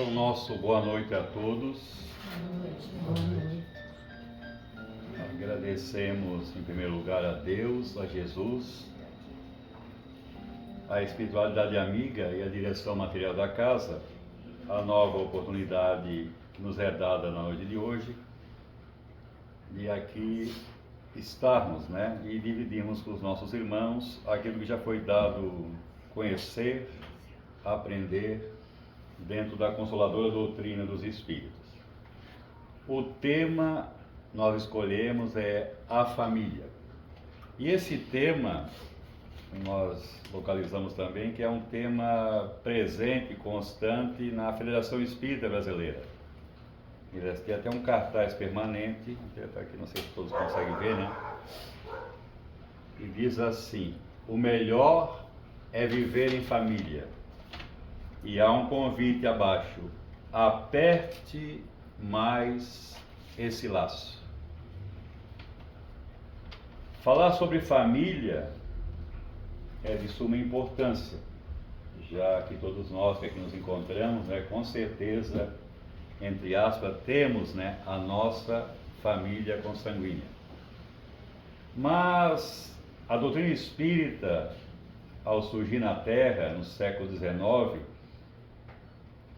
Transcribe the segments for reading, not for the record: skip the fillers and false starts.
Então, nosso boa noite a todos. Boa noite. Agradecemos em primeiro lugar a Deus, a Jesus, a espiritualidade amiga e a direção material da casa, a nova oportunidade que nos é dada na noite de hoje, de aqui estarmos, e dividirmos com os nossos irmãos aquilo que já foi dado conhecer, aprender dentro da consoladora doutrina dos Espíritos. O tema nós escolhemos é a família. E esse tema nós localizamos também que é um tema presente e constante na Federação Espírita Brasileira. Tem até um cartaz permanente, aqui não sei se todos conseguem ver, E diz assim: o melhor é viver em família. E há um convite abaixo: aperte mais esse laço. Falar sobre família é de suma importância, já que todos nós que aqui nos encontramos, com certeza, entre aspas, temos, a nossa família consanguínea. Mas a doutrina espírita, ao surgir na Terra, no século XIX,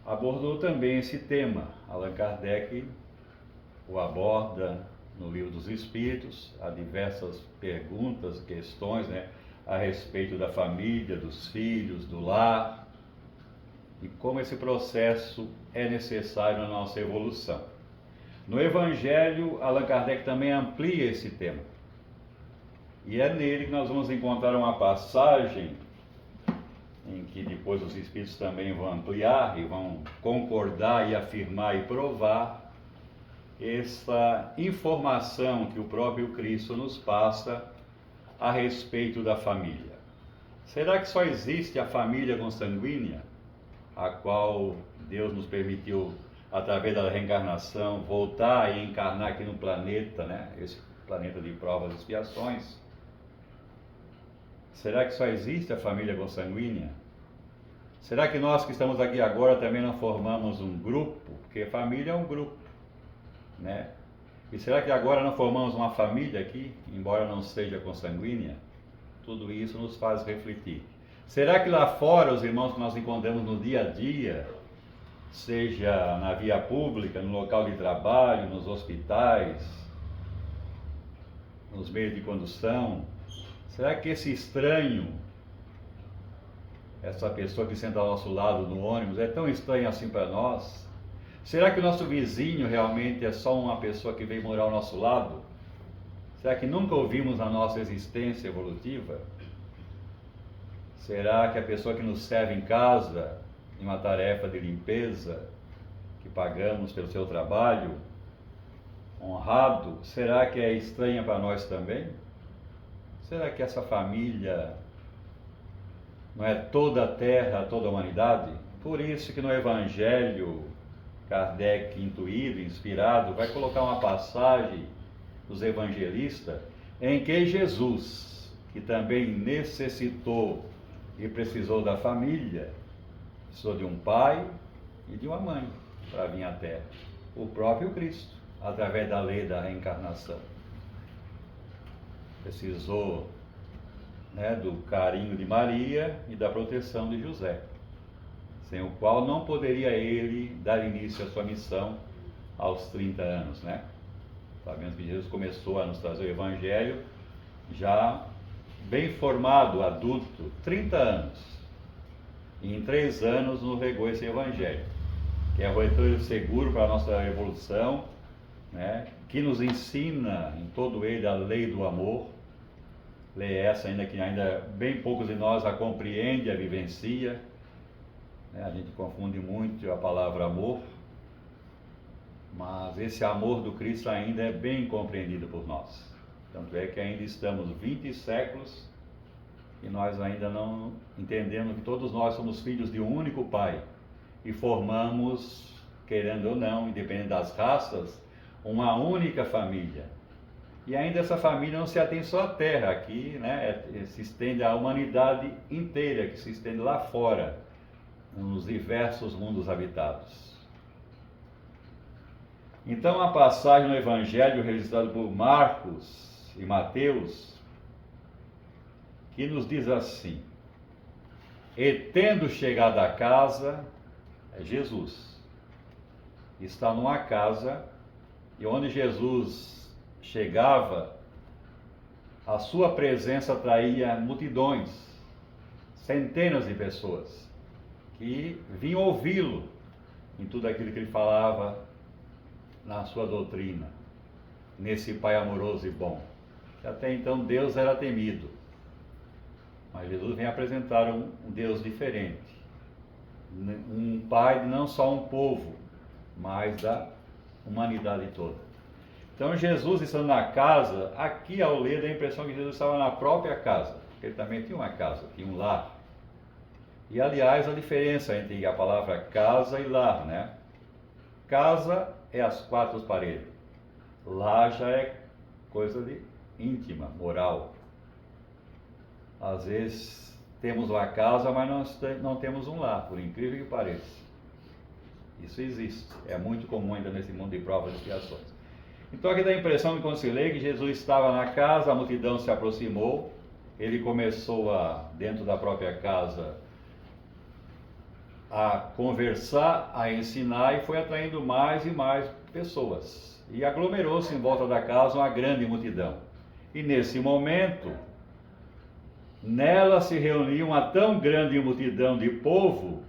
abordou também esse tema. Allan Kardec o aborda no Livro dos Espíritos. Há diversas perguntas, questões, a respeito da família, dos filhos, do lar, e como esse processo é necessário na nossa evolução. No Evangelho, Allan Kardec também amplia esse tema. E é nele que nós vamos encontrar uma passagem em que depois os Espíritos também vão ampliar e vão concordar e afirmar e provar essa informação que o próprio Cristo nos passa a respeito da família. Será que só existe a família consanguínea, a qual Deus nos permitiu, através da reencarnação, voltar e encarnar aqui no planeta, esse planeta de provas e expiações? Será que só existe a família consanguínea? Será que nós que estamos aqui agora também não formamos um grupo? Porque família é um grupo, E será que agora não formamos uma família aqui, embora não seja consanguínea? Tudo isso nos faz refletir. Será que lá fora, os irmãos que nós encontramos no dia a dia, seja na via pública, no local de trabalho, nos hospitais, nos meios de condução, será que esse estranho, essa pessoa que senta ao nosso lado no ônibus, é tão estranho assim para nós? Será que o nosso vizinho realmente é só uma pessoa que veio morar ao nosso lado? Será que nunca ouvimos a nossa existência evolutiva? Será que a pessoa que nos serve em casa, em uma tarefa de limpeza, que pagamos pelo seu trabalho, honrado, será que é estranha para nós também? Será que essa família não é toda a terra, toda a humanidade? Por isso que no Evangelho, Kardec, intuído, inspirado, vai colocar uma passagem dos evangelistas em que Jesus, que também necessitou e precisou da família, precisou de um pai e de uma mãe para vir à Terra. O próprio Cristo, através da lei da reencarnação. Precisou do carinho de Maria e da proteção de José, sem o qual não poderia ele dar início à sua missão aos 30 anos, Sabemos que Jesus começou a nos trazer o Evangelho já bem formado, adulto, 30 anos. E em 3 anos nos regou esse Evangelho, que é o retorno seguro para a nossa evolução, que nos ensina em todo ele a lei do amor. Lei essa ainda que bem poucos de nós a compreendem, a vivencia. A gente confunde muito a palavra amor, mas esse amor do Cristo ainda é bem compreendido por nós. Tanto é que ainda estamos 20 séculos e nós ainda não entendemos que todos nós somos filhos de um único Pai e formamos, querendo ou não, independente das raças, uma única família. E ainda essa família não se atém só à Terra, aqui se estende à humanidade inteira, que se estende lá fora, nos diversos mundos habitados. Então, a passagem no Evangelho registrado por Marcos e Mateus, que nos diz assim: e tendo chegado à casa, Jesus está numa casa, e onde Jesus chegava, a sua presença atraía multidões, centenas de pessoas, que vinham ouvi-lo em tudo aquilo que ele falava na sua doutrina, nesse Pai amoroso e bom. Que até então Deus era temido, mas Jesus vem apresentar um Deus diferente, um Pai de não só um povo, mas da humanidade toda. Então Jesus estando na casa, aqui ao ler dá a impressão que Jesus estava na própria casa, porque ele também tinha uma casa, tinha um lar. E aliás, a diferença entre a palavra casa e lar, né? Casa é as quatro paredes, lar já é coisa de íntima, moral. Às vezes temos uma casa, mas não temos um lar, por incrível que pareça. Isso existe, é muito comum ainda nesse mundo de provas e expiações. Então aqui dá a impressão que quando se lê que Jesus estava na casa, a multidão se aproximou, ele começou dentro da própria casa, a conversar, a ensinar, e foi atraindo mais e mais pessoas. E aglomerou-se em volta da casa uma grande multidão. E nesse momento, nela se reuniu uma tão grande multidão de povo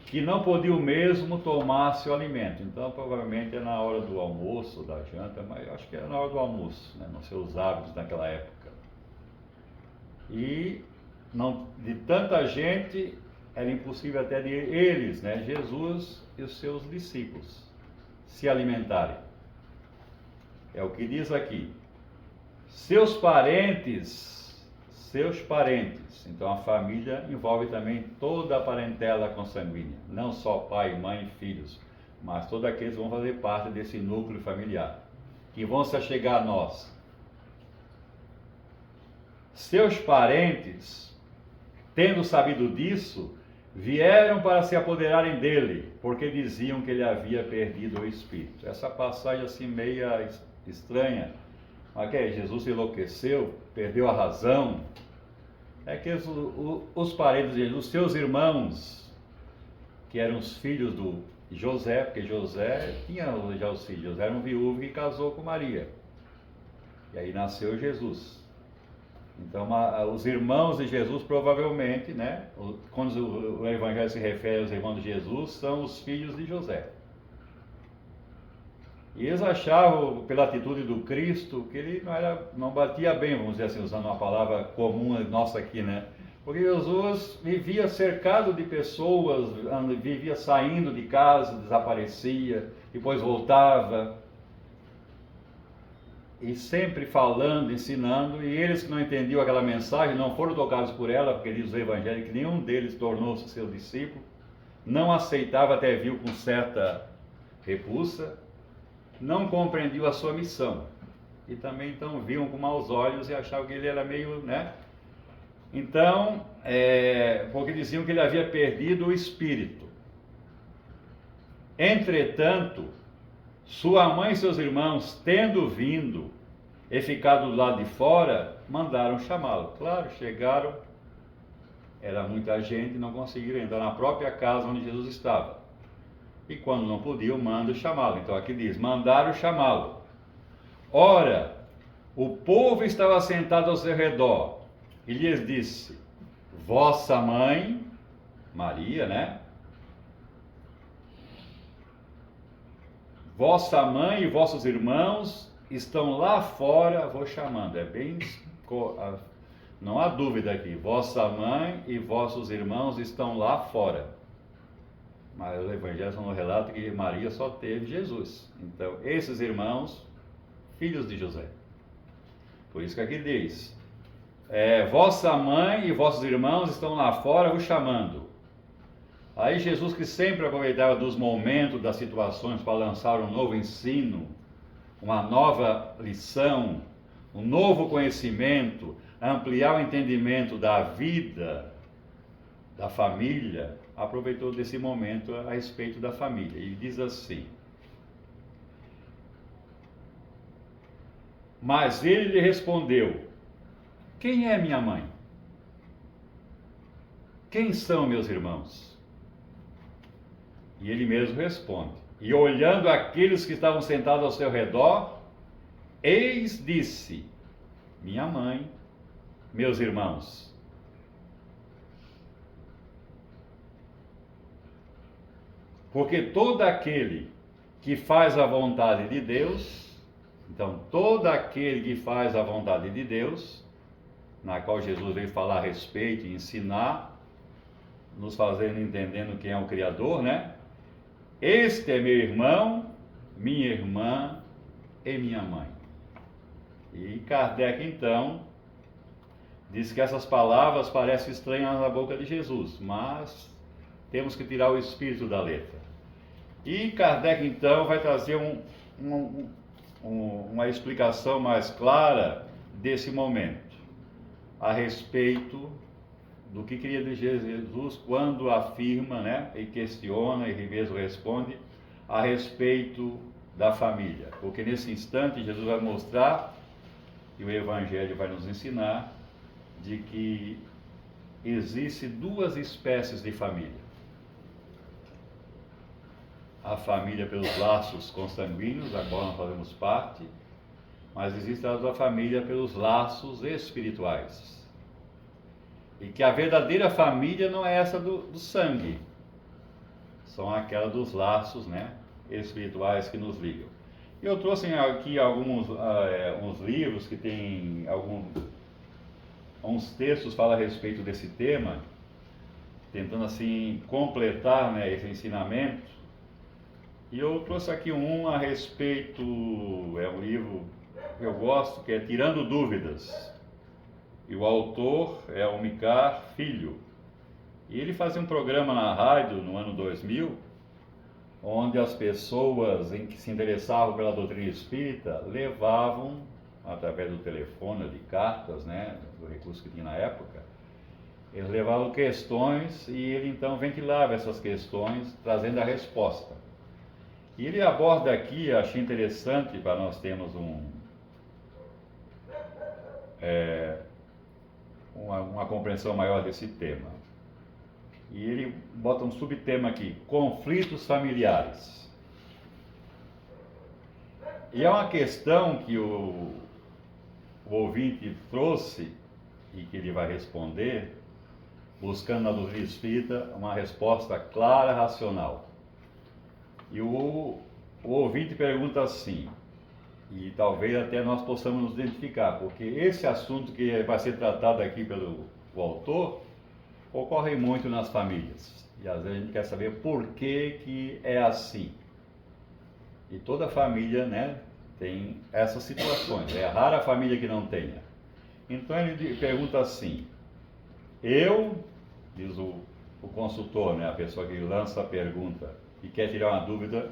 que não podia o mesmo tomar seu alimento. Então provavelmente é na hora do almoço, da janta, mas eu acho que era na hora do almoço, né, nos seus hábitos naquela época. E não, de tanta gente, era impossível até de eles, né, Jesus e os seus discípulos, se alimentarem. É o que diz aqui. Seus parentes, então a família envolve também toda a parentela consanguínea, não só pai, mãe e filhos, mas todos aqueles que vão fazer parte desse núcleo familiar, que vão se achegar a nós. Seus parentes, tendo sabido disso, vieram para se apoderarem dele, porque diziam que ele havia perdido o espírito. Essa passagem assim meia estranha. Mas que é? Jesus enlouqueceu, perdeu a razão. É que os parentes de Jesus, os seus irmãos, que eram os filhos do José, porque José tinha já os filhos, José era um viúvo que casou com Maria. E aí nasceu Jesus. Então, os irmãos de Jesus, provavelmente, né, quando o Evangelho se refere aos irmãos de Jesus, são os filhos de José. E eles achavam, pela atitude do Cristo, que ele não batia bem, vamos dizer assim, usando uma palavra comum nossa aqui, né? Porque Jesus vivia cercado de pessoas, vivia saindo de casa, desaparecia, depois voltava. E sempre falando, ensinando, e eles que não entendiam aquela mensagem, não foram tocados por ela, porque diz o Evangelho que nenhum deles tornou-se seu discípulo, não aceitava, até viu com certa repulsa, não compreendiam a sua missão, e também então viam com maus olhos e achavam que ele era meio, né? Então, porque diziam que ele havia perdido o espírito. Entretanto, sua mãe e seus irmãos, tendo vindo e ficado do lado de fora, mandaram chamá-lo. Claro, chegaram, era muita gente, não conseguiram entrar na própria casa onde Jesus estava. E quando não podiam, mandam chamá-lo. Então aqui diz, mandaram chamá-lo. Ora, o povo estava sentado ao seu redor, e lhes disse, vossa mãe, Maria, né? Vossa mãe e vossos irmãos estão lá fora, vou chamando, não há dúvida aqui, vossa mãe e vossos irmãos estão lá fora. Mas o Evangelho não relata que Maria só teve Jesus. Então, esses irmãos, filhos de José. Por isso que aqui diz, vossa mãe e vossos irmãos estão lá fora vos chamando. Aí Jesus, que sempre aproveitava dos momentos, das situações para lançar um novo ensino, uma nova lição, um novo conhecimento, ampliar o entendimento da vida, da família, aproveitou desse momento a respeito da família. E diz assim, Mas ele lhe respondeu: quem é minha mãe? Quem são meus irmãos? E ele mesmo responde: e olhando aqueles que estavam sentados ao seu redor, eis disse: minha mãe, meus irmãos. Porque todo aquele que faz a vontade de Deus, então todo aquele que faz a vontade de Deus, na qual Jesus veio falar a respeito e ensinar, nos fazendo entendendo quem é o Criador, né? Este é meu irmão, minha irmã e minha mãe. E Kardec, então, diz que essas palavras parecem estranhas na boca de Jesus, mas temos que tirar o espírito da letra. E Kardec, então, vai trazer uma explicação mais clara desse momento, a respeito do que queria dizer Jesus quando afirma, né, e questiona, e mesmo responde, a respeito da família. Porque nesse instante Jesus vai mostrar, e o Evangelho vai nos ensinar, de que existe duas espécies de família. A família pelos laços consanguíneos, da qual nós fazemos parte, mas existe a família pelos laços espirituais. E que a verdadeira família não é essa do sangue, são aquela dos laços, né, espirituais que nos ligam. E eu trouxe aqui alguns uns livros que tem uns textos que falam a respeito desse tema, tentando assim completar, né, esse ensinamento. E eu trouxe aqui um a respeito, é um livro que eu gosto, que é Tirando Dúvidas. E o autor é o Micar Filho. E ele fazia um programa na rádio no ano 2000, onde as pessoas em que se interessavam pela doutrina espírita levavam, através do telefone, de cartas, né, do recurso que tinha na época, eles levavam questões e ele então ventilava essas questões, trazendo a resposta. E ele aborda aqui, achei interessante para nós termos uma compreensão maior desse tema. E ele bota um subtema aqui: conflitos familiares. E é uma questão que o ouvinte trouxe e que ele vai responder, buscando na doutrina espírita uma resposta clara, racional. E o ouvinte pergunta assim, e talvez até nós possamos nos identificar, porque esse assunto que vai ser tratado aqui pelo autor ocorre muito nas famílias. E às vezes a gente quer saber por que é assim. E toda família, né, tem essas situações. É rara a família que não tenha. Então ele pergunta assim: eu, diz o consultor, né, a pessoa que lança a pergunta e quer tirar uma dúvida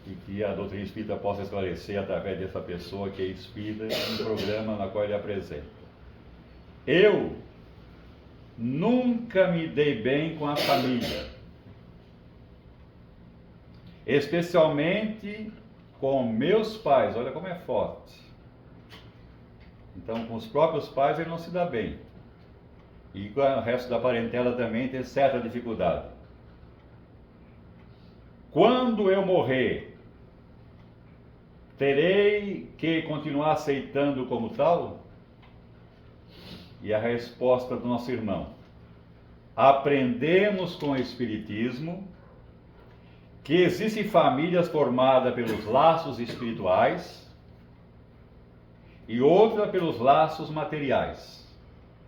e que a doutrina espírita possa esclarecer através dessa pessoa que é espírita no programa na qual ele apresenta. Eu nunca me dei bem com a família, especialmente com meus pais. Olha como é forte. Então, com os próprios pais ele não se dá bem. E com o resto da parentela também tem certa dificuldade. Quando eu morrer, terei que continuar aceitando como tal? E a resposta do nosso irmão: aprendemos com o Espiritismo que existem famílias formadas pelos laços espirituais e outra pelos laços materiais.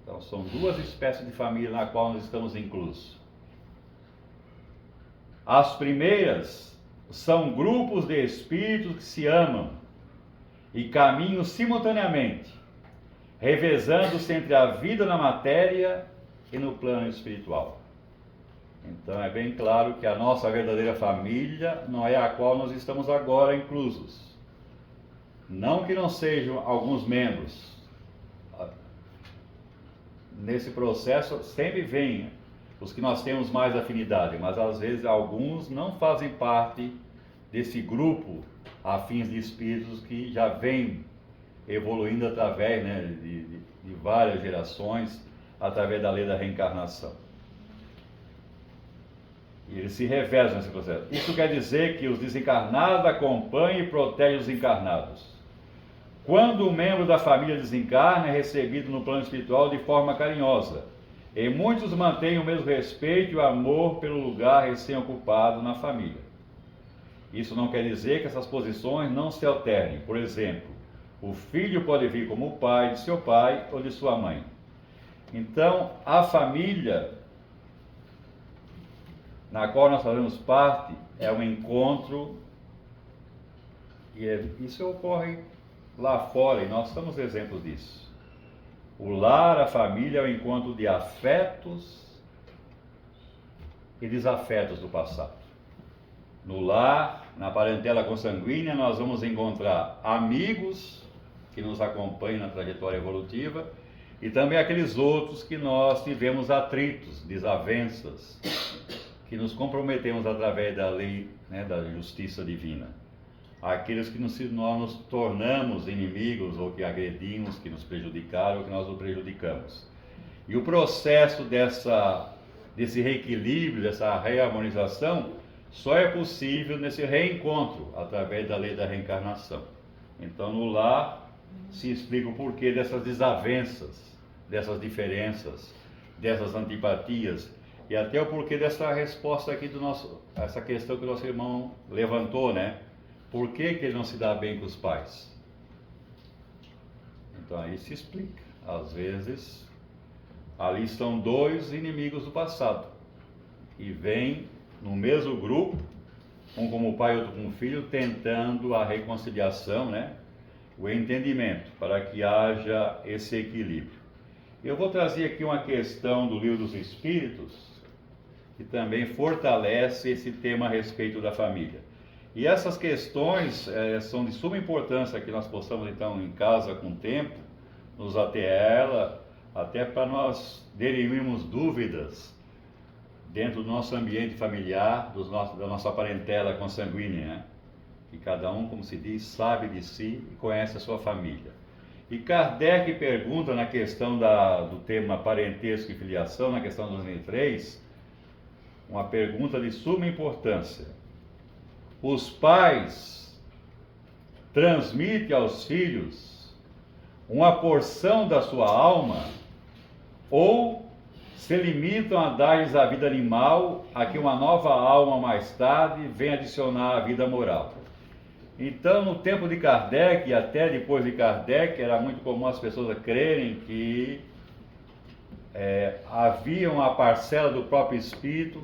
Então são duas espécies de família na qual nós estamos inclusos. As primeiras são grupos de espíritos que se amam e caminham simultaneamente, revezando-se entre a vida na matéria e no plano espiritual. Então é bem claro que a nossa verdadeira família não é a qual nós estamos agora inclusos. Não que não sejam alguns membros. Nesse processo sempre vem os que nós temos mais afinidade, mas às vezes alguns não fazem parte desse grupo afins de espíritos que já vêm evoluindo através, né, de várias gerações, através da lei da reencarnação. E eles se revezam nesse processo. Isso quer dizer que os desencarnados acompanham e protegem os encarnados. Quando um membro da família desencarna, é recebido no plano espiritual de forma carinhosa. E muitos mantêm o mesmo respeito e o amor pelo lugar recém-ocupado na família. Isso não quer dizer que essas posições não se alternem. Por exemplo, o filho pode vir como o pai de seu pai ou de sua mãe. Então, a família na qual nós fazemos parte é um encontro, e isso ocorre lá fora, e nós somos exemplos disso. O lar, a família, é o encontro de afetos e desafetos do passado. No lar, na parentela consanguínea, nós vamos encontrar amigos que nos acompanham na trajetória evolutiva e também aqueles outros que nós tivemos atritos, desavenças, que nos comprometemos através da lei, né, da justiça divina. Aqueles que nós nos tornamos inimigos ou que agredimos, que nos prejudicaram ou que nós os prejudicamos. E o processo desse reequilíbrio, dessa reharmonização, só é possível nesse reencontro, através da lei da reencarnação. Então, no lar, se explica o porquê dessas desavenças, dessas diferenças, dessas antipatias, e até o porquê dessa resposta aqui essa questão que o nosso irmão levantou, né? Por que ele não se dá bem com os pais? Então aí se explica. Às vezes, ali estão dois inimigos do passado. E vem no mesmo grupo, um como pai e outro como filho, tentando a reconciliação, né? O entendimento, para que haja esse equilíbrio. Eu vou trazer aqui uma questão do Livro dos Espíritos, que também fortalece esse tema a respeito da família. E essas questões são de suma importância que nós possamos, então, em casa, com o tempo, nos ater a ela, até para nós dirimirmos dúvidas dentro do nosso ambiente familiar, da nossa parentela consanguínea, né? Que cada um, como se diz, sabe de si e conhece a sua família. E Kardec pergunta na questão do tema parentesco e filiação, na questão 203, uma pergunta de suma importância. Os pais transmitem aos filhos uma porção da sua alma ou se limitam a dar-lhes a vida animal, a que uma nova alma mais tarde vem adicionar a vida moral? Então, no tempo de Kardec e até depois de Kardec, era muito comum as pessoas crerem que havia uma parcela do próprio espírito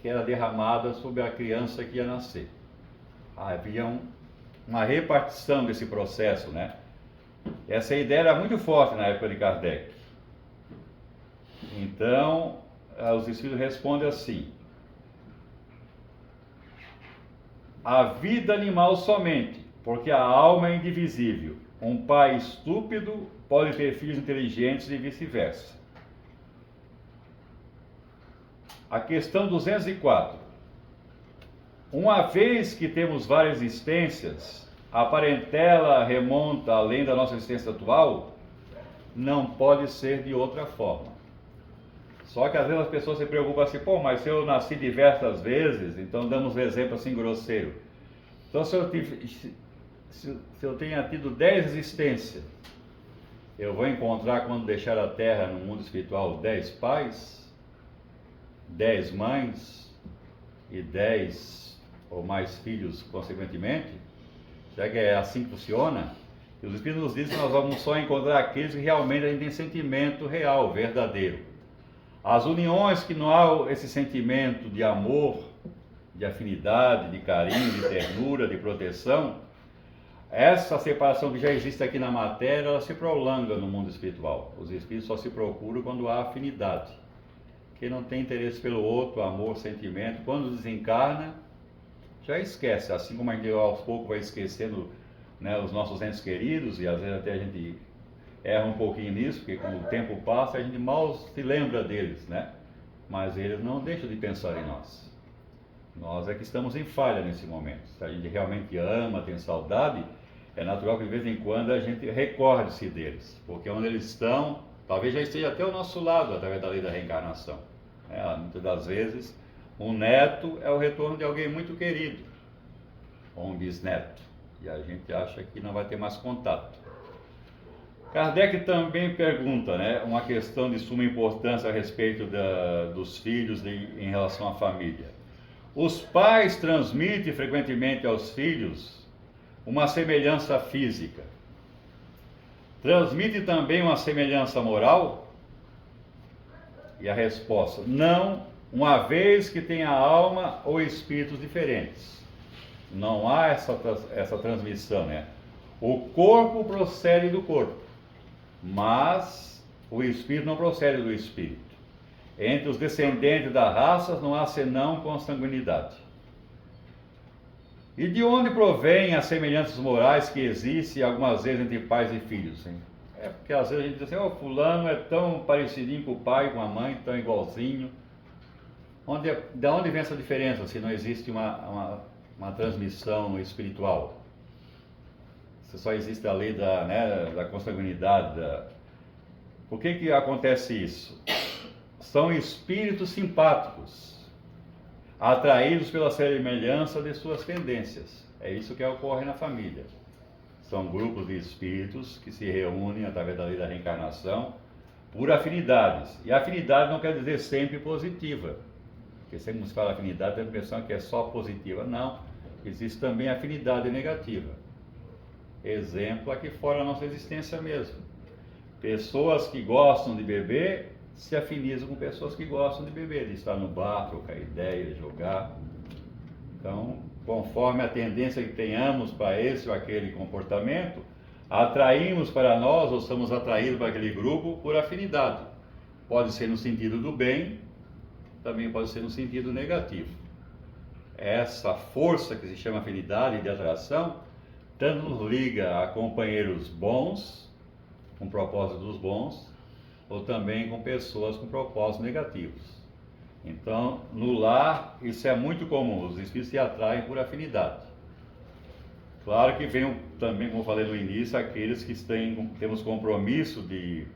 que era derramada sobre a criança que ia nascer. Havia uma repartição desse processo, né? Essa ideia era muito forte na época de Kardec. Então, os espíritos respondem assim: a vida animal somente, porque a alma é indivisível. Um pai estúpido pode ter filhos inteligentes e vice-versa. A questão 204. Uma vez que temos várias existências, a parentela remonta além da nossa existência atual, não pode ser de outra forma. Só que às vezes as pessoas se preocupam assim, mas se eu nasci diversas vezes, então damos um exemplo assim grosseiro. Então se eu tenha tido 10 existências, eu vou encontrar quando deixar a Terra no mundo espiritual 10 pais, 10 mães e 10 ou mais filhos consequentemente? Será que é assim que funciona? E os Espíritos nos dizem que nós vamos só encontrar aqueles que realmente a gente tem sentimento real, verdadeiro. As uniões que não há esse sentimento de amor, de afinidade, de carinho, de ternura, de proteção, essa separação que já existe aqui na matéria, ela se prolonga no mundo espiritual. Os espíritos só se procuram quando há afinidade. Quem não tem interesse pelo outro, amor, sentimento, quando desencarna, já esquece. Assim como a gente aos poucos vai esquecendo, né, os nossos entes queridos, e às vezes até a gente erra um pouquinho nisso, porque com o tempo passa a gente mal se lembra deles, né? Mas eles não deixam de pensar em nós. Nós é que estamos em falha nesse momento. Se a gente realmente ama, tem saudade, é natural que de vez em quando a gente recorde-se deles, porque onde eles estão, talvez já esteja até ao nosso lado, através da lei da reencarnação. Muitas das vezes, um neto é o retorno de alguém muito querido, ou um bisneto, e a gente acha que não vai ter mais contato. Kardec também pergunta, uma questão de suma importância a respeito dos filhos em relação à família. Os pais transmitem frequentemente aos filhos uma semelhança física. Transmite também uma semelhança moral? E a resposta, não, uma vez que tenha alma ou espíritos diferentes. Não há essa transmissão, O corpo procede do corpo, mas o espírito não procede do espírito. Entre os descendentes das raças não há senão consanguinidade. E de onde provém as semelhanças morais que existem algumas vezes entre pais e filhos? É porque às vezes a gente diz assim, fulano é tão parecidinho com o pai, com a mãe, tão igualzinho. De onde vem essa diferença se não existe uma transmissão espiritual? Se só existe a lei da consanguinidade. Por que acontece isso? São espíritos simpáticos, atraídos pela semelhança de suas tendências. É isso que ocorre na família. São grupos de espíritos que se reúnem através da lei da reencarnação por afinidades. E afinidade não quer dizer sempre positiva. Porque sempre se fala afinidade, tem a impressão que é só positiva. Não, existe também afinidade negativa. Exemplo aqui fora da nossa existência mesmo. Pessoas que gostam de beber se afinizam com pessoas que gostam de beber, de estar no bar, trocar ideia, jogar. Então, conforme a tendência que tenhamos para esse ou aquele comportamento, atraímos para nós ou somos atraídos para aquele grupo por afinidade. Pode ser no sentido do bem, também pode ser no sentido negativo. Essa força que se chama afinidade de atração, tanto nos liga a companheiros bons, com propósitos bons, ou também com pessoas com propósitos negativos. Então, no lar, isso é muito comum, os espíritos se atraem por afinidade. Claro que vem também, como eu falei no início, aqueles que temos compromisso de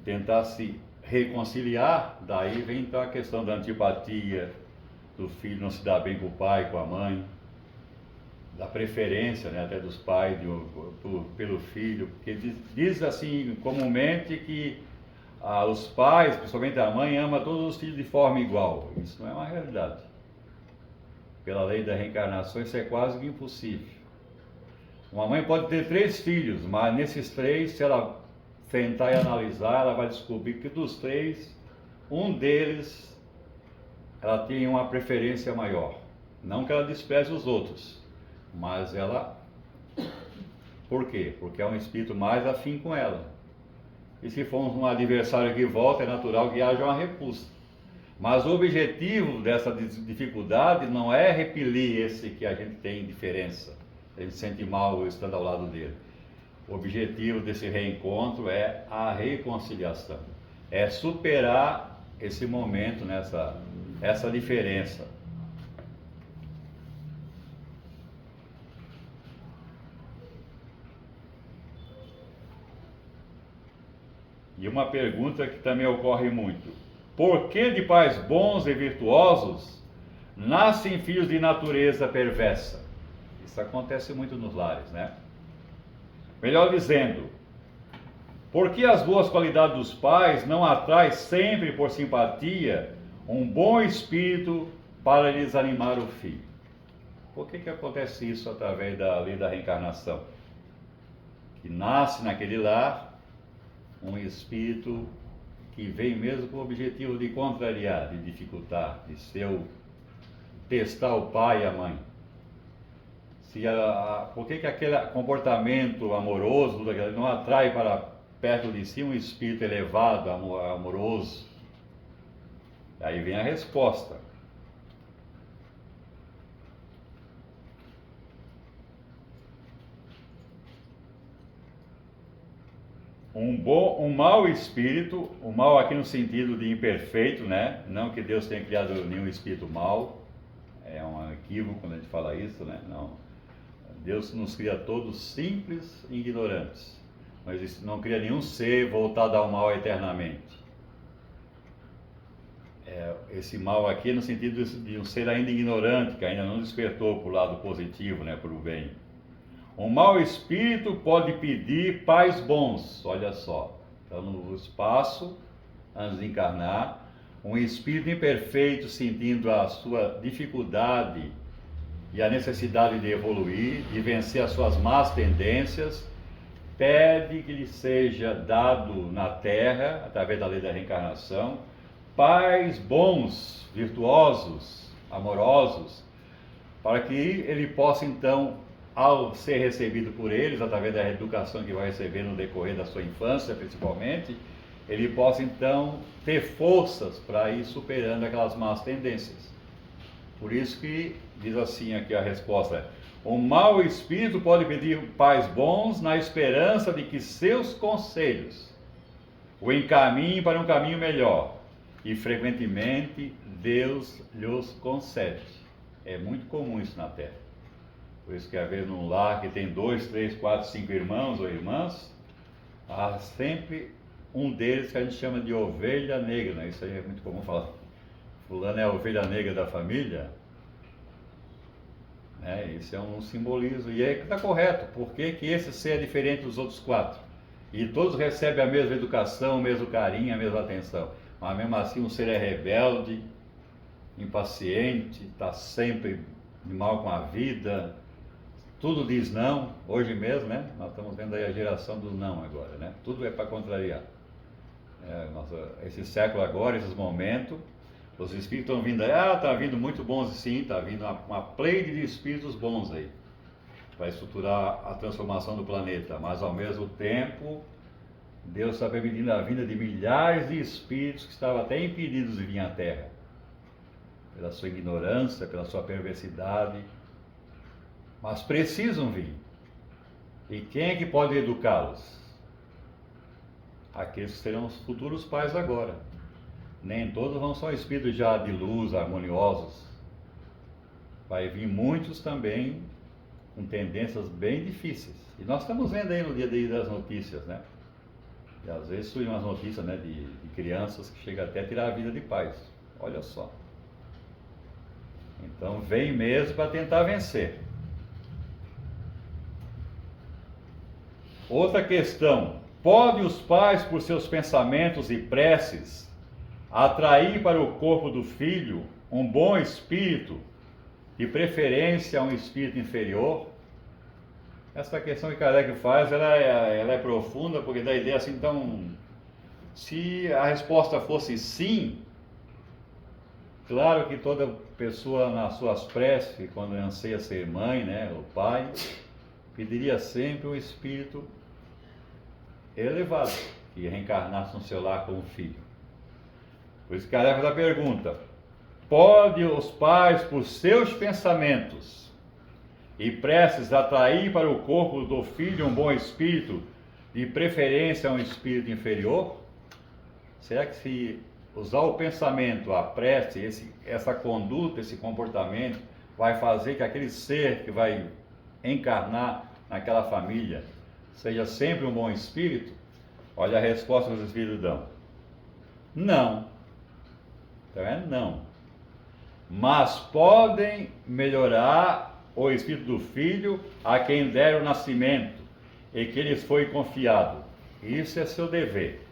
tentar se reconciliar, daí vem então a questão da antipatia, do filho não se dar bem com o pai, com a mãe, da preferência até dos pais pelo filho, porque diz assim comumente que os pais, principalmente a mãe, ama todos os filhos de forma igual. Isso não é uma realidade. Pela lei da reencarnação isso é quase que impossível. Uma mãe pode ter 3 filhos, mas nesses 3, se ela tentar e analisar, ela vai descobrir que dos 3, um deles ela tem uma preferência maior. Não que ela despreze os outros, mas ela... Por quê? Porque é um espírito mais afim com ela. E se for um adversário que volta, é natural que haja uma repulsa. Mas o objetivo dessa dificuldade não é repelir esse que a gente tem diferença. A gente sente mal estando ao lado dele. O objetivo desse reencontro é a reconciliação. É superar esse momento, essa diferença. E uma pergunta que também ocorre muito: por que de pais bons e virtuosos nascem filhos de natureza perversa? Isso acontece muito nos lares, Melhor dizendo, por que as boas qualidades dos pais não atraem sempre por simpatia um bom espírito para lhes animar o filho? Por que acontece isso através da lei da reencarnação? Que nasce naquele lar um espírito que vem mesmo com o objetivo de contrariar, de dificultar, de testar o pai e a mãe. Por que aquele comportamento amoroso não atrai para perto de si um espírito elevado, amoroso? Aí vem a resposta. Um mau espírito, o mal aqui no sentido de imperfeito, Não que Deus tenha criado nenhum espírito mau, é um equívoco quando a gente fala isso, Não. Deus nos cria todos simples e ignorantes, mas não cria nenhum ser voltado ao mal eternamente. Esse mal aqui é no sentido de um ser ainda ignorante, que ainda não despertou para o lado positivo, né, para o bem. Um mau espírito pode pedir pais bons, olha só. Então, no espaço, antes de encarnar, um espírito imperfeito, sentindo a sua dificuldade e a necessidade de evoluir, de vencer as suas más tendências, pede que lhe seja dado na Terra, através da lei da reencarnação, pais bons, virtuosos, amorosos, para que ele possa então, ao ser recebido por eles, através da educação que vai receber no decorrer da sua infância principalmente, ele possa então ter forças para ir superando aquelas más tendências. Por isso que diz assim aqui a resposta: o mau espírito pode pedir pais bons na esperança de que seus conselhos o encaminhem para um caminho melhor, e frequentemente Deus lhes concede. É muito comum isso na Terra. Por isso que às vezes num lar que tem 2, 3, 4, 5 irmãos ou irmãs, há sempre um deles que a gente chama de ovelha negra, né? Isso aí é muito comum falar. Fulano é a ovelha negra da família. Isso é um simbolismo. E é que está correto. Por que esse ser é diferente dos outros 4? E todos recebem a mesma educação, o mesmo carinho, a mesma atenção. Mas mesmo assim um ser é rebelde, impaciente, está sempre de mal com a vida, tudo diz não. Hoje mesmo, né? Nós estamos vendo aí a geração do não agora, né? Tudo é para contrariar. Esse século agora, esses momentos, os espíritos estão vindo aí, está vindo muito bons, sim, está vindo uma pleide de espíritos bons aí, para estruturar a transformação do planeta, mas ao mesmo tempo, Deus está permitindo a vinda de milhares de espíritos que estavam até impedidos de vir à Terra, pela sua ignorância, pela sua perversidade, mas precisam vir. E quem é que pode educá-los? Aqueles que serão os futuros pais agora. Nem todos vão ser espíritos já de luz, harmoniosos. Vai vir muitos também com tendências bem difíceis. E nós estamos vendo aí no dia a dia das notícias, né? E às vezes surgem umas notícias, né, de crianças que chegam até a tirar a vida de pais. Olha só. Então vem mesmo para tentar vencer. Outra questão: pode os pais, por seus pensamentos e preces, atrair para o corpo do filho um bom espírito, de preferência um espírito inferior? Essa questão que Kardec faz, ela é profunda, porque dá a ideia assim, então, se a resposta fosse sim, claro que toda pessoa nas suas preces, quando anseia ser mãe, né, o pai, pediria sempre um espírito elevado, que reencarnasse no seu lar como filho. Por isso que Kardec faz a pergunta: pode os pais, por seus pensamentos e preces, atrair para o corpo do filho um bom espírito, de preferência um espírito inferior? Será que se usar o pensamento, a prece, essa conduta, esse comportamento, vai fazer que aquele ser que vai encarnar naquela família seja sempre um bom espírito? Olha a resposta que os espíritos dão: não. Então é não. Mas podem melhorar o espírito do filho a quem der o nascimento e que lhes foi confiado. Isso é seu dever.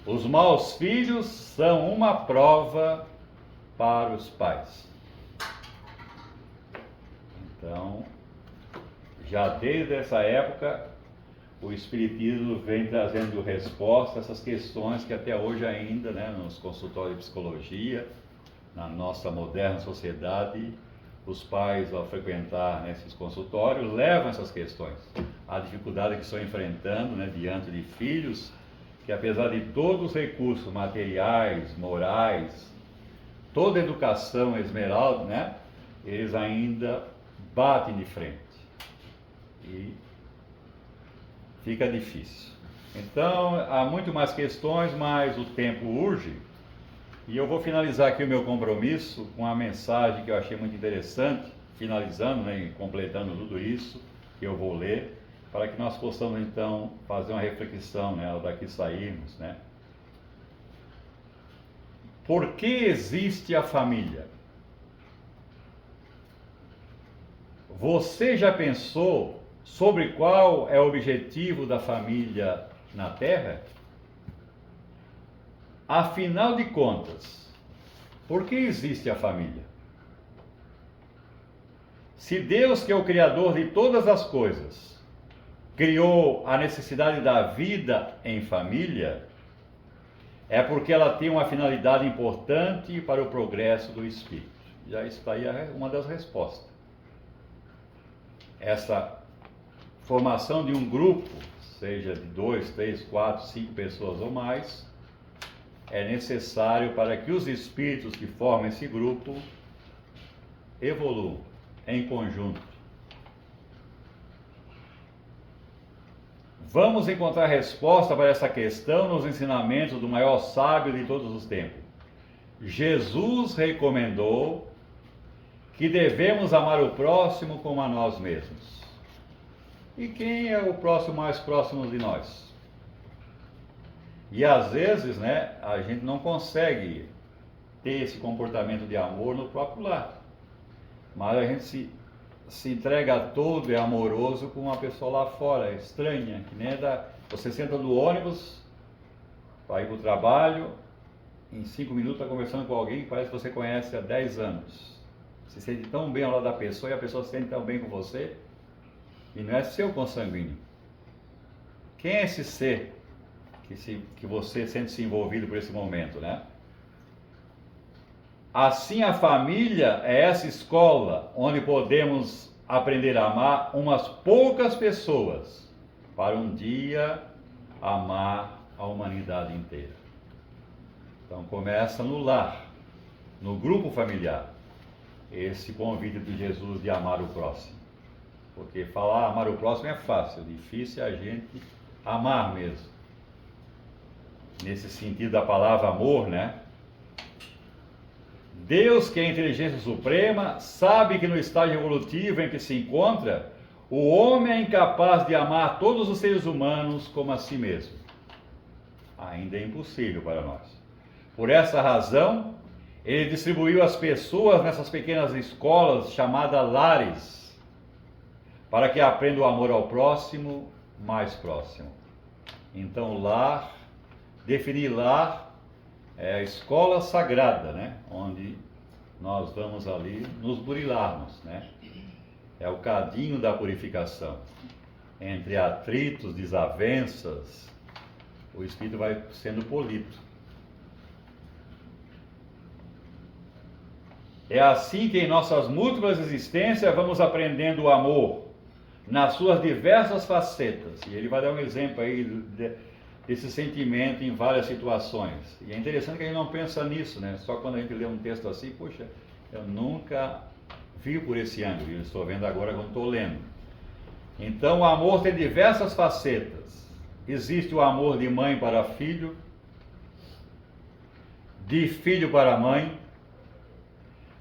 Os maus filhos são uma prova para os pais. Então, já desde essa época, o Espiritismo vem trazendo resposta a essas questões que até hoje ainda, né, nos consultórios de psicologia, na nossa moderna sociedade, os pais, ao frequentar, né, esses consultórios, levam essas questões. A dificuldade que estão enfrentando, né, diante de filhos que, apesar de todos os recursos materiais, morais, toda a educação esmerada, né, eles ainda batem de frente. E fica difícil. Então, há muito mais questões, mas o tempo urge. E eu vou finalizar aqui o meu compromisso com uma mensagem que eu achei muito interessante, finalizando, né, e completando tudo isso, que eu vou ler, para que nós possamos então fazer uma reflexão, né, ao daqui sairmos, né? Por que existe a família? Você já pensou sobre qual é o objetivo da família na Terra? Afinal de contas, por que existe a família? Se Deus, que é o Criador de todas as coisas, criou a necessidade da vida em família, é porque ela tem uma finalidade importante para o progresso do espírito. Já está aí uma das respostas. Essa formação de um grupo, seja de 2, 3, 4, 5 pessoas ou mais, é necessário para que os espíritos que formam esse grupo evoluam em conjunto. Vamos encontrar resposta para essa questão nos ensinamentos do maior sábio de todos os tempos. Jesus recomendou que devemos amar o próximo como a nós mesmos. E quem é o próximo mais próximo de nós? E às vezes, né, a gente não consegue ter esse comportamento de amor no próprio lar. Mas a gente se entrega todo, é amoroso com uma pessoa lá fora, estranha, que nem você senta no ônibus para ir para o trabalho, em 5 minutos está conversando com alguém que parece que você conhece há 10 anos. Se sente tão bem ao lado da pessoa e a pessoa se sente tão bem com você, e não é seu consanguíneo. Quem é esse ser que você sente-se envolvido por esse momento, né? Assim, a família é essa escola onde podemos aprender a amar umas poucas pessoas para um dia amar a humanidade inteira. Então começa no lar, no grupo familiar, esse convite de Jesus de amar o próximo. Porque falar amar o próximo é fácil, difícil é a gente amar mesmo. Nesse sentido da palavra amor, né? Deus, que é a inteligência suprema, sabe que no estágio evolutivo em que se encontra, o homem é incapaz de amar todos os seres humanos como a si mesmo. Ainda é impossível para nós. Por essa razão, ele distribuiu as pessoas nessas pequenas escolas chamadas lares, para que aprendam o amor ao próximo mais próximo. Então, lar, definir lar, é a escola sagrada, né? Onde nós vamos ali nos burilarmos, né? É o cadinho da purificação. Entre atritos, desavenças, o espírito vai sendo polido. É assim que em nossas múltiplas existências vamos aprendendo o amor nas suas diversas facetas. E ele vai dar um exemplo aí desse sentimento em várias situações. E é interessante que a gente não pensa nisso, né? Só quando a gente lê um texto assim, puxa, eu nunca vi por esse ângulo, eu estou vendo agora quando estou lendo. Então o amor tem diversas facetas. Existe o amor de mãe para filho, de filho para mãe,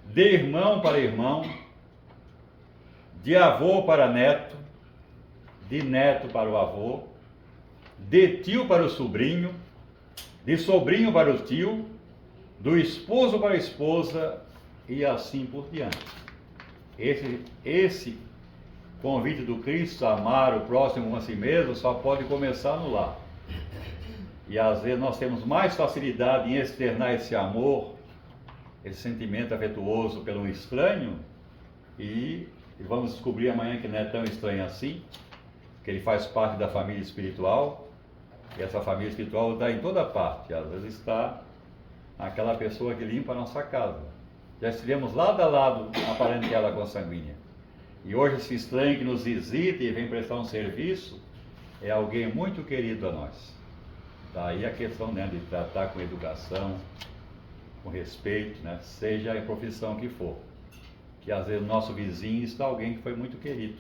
de irmão para irmão, de avô para neto, de neto para o avô, de tio para o sobrinho, de sobrinho para o tio, do esposo para a esposa e assim por diante. Esse convite do Cristo a amar o próximo como a si mesmo só pode começar no lar. E às vezes nós temos mais facilidade em externar esse amor, esse sentimento afetuoso pelo estranho, e vamos descobrir amanhã que não é tão estranho assim, que ele faz parte da família espiritual. E essa família espiritual está em toda parte. Às vezes está aquela pessoa que limpa a nossa casa. Já estivemos lado a lado a parentela consanguínea. E hoje esse estranho que nos visita e vem prestar um serviço é alguém muito querido a nós. Daí a questão, né, de tratar com educação, com respeito, né, seja a profissão que for. Que às vezes o nosso vizinho está alguém que foi muito querido.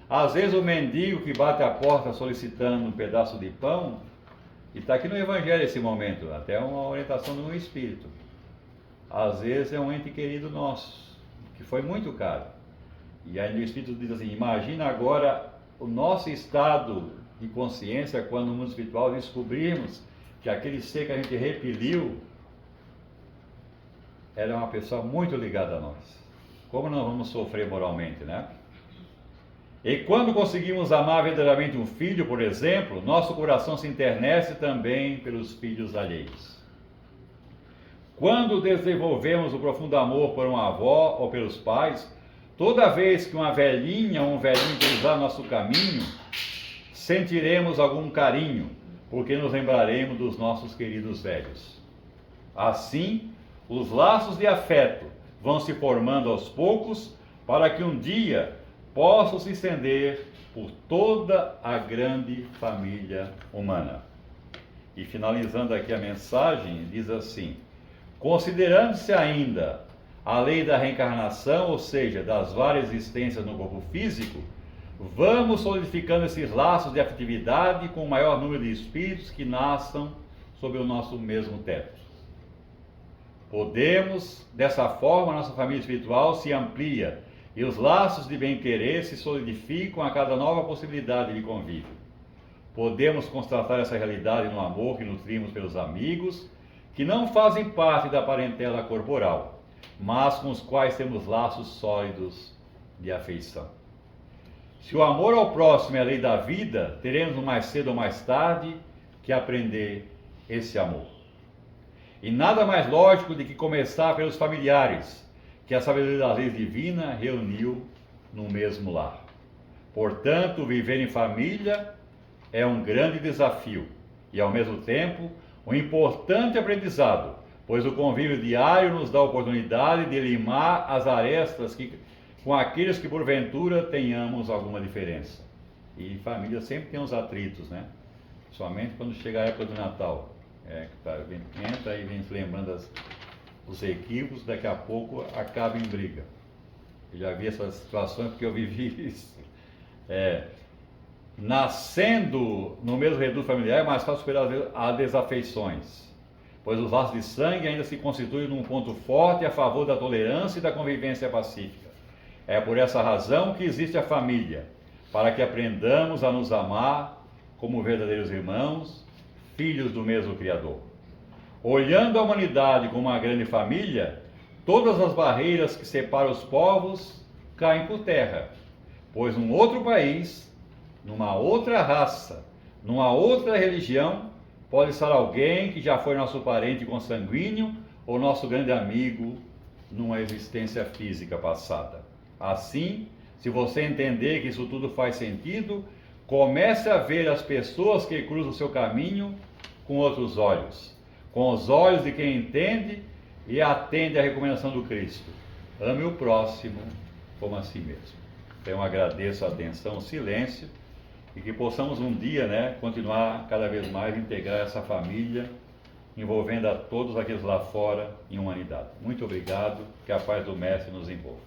Às vezes o mendigo que bate a porta solicitando um pedaço de pão, e está aqui no Evangelho esse momento, até uma orientação de um espírito. Às vezes é um ente querido nosso, que foi muito caro. E aí o Espírito diz assim, imagina agora o nosso estado de consciência quando no mundo espiritual descobrirmos que aquele ser que a gente repeliu era uma pessoa muito ligada a nós. Como nós vamos sofrer moralmente, né? E quando conseguimos amar verdadeiramente um filho, por exemplo, nosso coração se enternece também pelos filhos alheios. Quando desenvolvemos o profundo amor por uma avó ou pelos pais, toda vez que uma velhinha ou um velhinho cruzar nosso caminho, sentiremos algum carinho, porque nos lembraremos dos nossos queridos velhos. Assim, os laços de afeto vão se formando aos poucos, para que um dia possam se estender por toda a grande família humana. E finalizando aqui a mensagem, diz assim, considerando-se ainda a lei da reencarnação, ou seja, das várias existências no corpo físico, vamos solidificando esses laços de afetividade com o maior número de espíritos que nasçam sob o nosso mesmo teto. Podemos, dessa forma, a nossa família espiritual se amplia e os laços de bem-querer se solidificam a cada nova possibilidade de convívio. Podemos constatar essa realidade no amor que nutrimos pelos amigos, que não fazem parte da parentela corporal, mas com os quais temos laços sólidos de afeição. Se o amor ao próximo é a lei da vida, teremos mais cedo ou mais tarde que aprender esse amor. E nada mais lógico do que começar pelos familiares, que a sabedoria da lei divina reuniu no mesmo lar. Portanto, viver em família é um grande desafio e, ao mesmo tempo, um importante aprendizado, pois o convívio diário nos dá a oportunidade de limar as arestas com aqueles que, porventura, tenhamos alguma diferença. E família sempre tem uns atritos, né? Somente quando chega a época do Natal. Entra e vem se lembrando dos equívocos, daqui a pouco acaba em briga. Eu já vi essas situações porque eu vivi isso. Nascendo no mesmo reduto familiar é mais fácil superar as desafeições, pois os laços de sangue ainda se constituem num ponto forte a favor da tolerância e da convivência pacífica. É por essa razão que existe a família, para que aprendamos a nos amar como verdadeiros irmãos, filhos do mesmo Criador. Olhando a humanidade como uma grande família, todas as barreiras que separam os povos caem por terra, pois num outro país, numa outra raça, numa outra religião, pode estar alguém que já foi nosso parente consanguíneo ou nosso grande amigo numa existência física passada. Assim, se você entender que isso tudo faz sentido, comece a ver as pessoas que cruzam o seu caminho com outros olhos, com os olhos de quem entende e atende à recomendação do Cristo. Ame o próximo como a si mesmo. Então, eu agradeço a atenção, o silêncio, e que possamos um dia, continuar cada vez mais a integrar essa família, envolvendo a todos aqueles lá fora em humanidade. Muito obrigado, que a paz do Mestre nos envolva.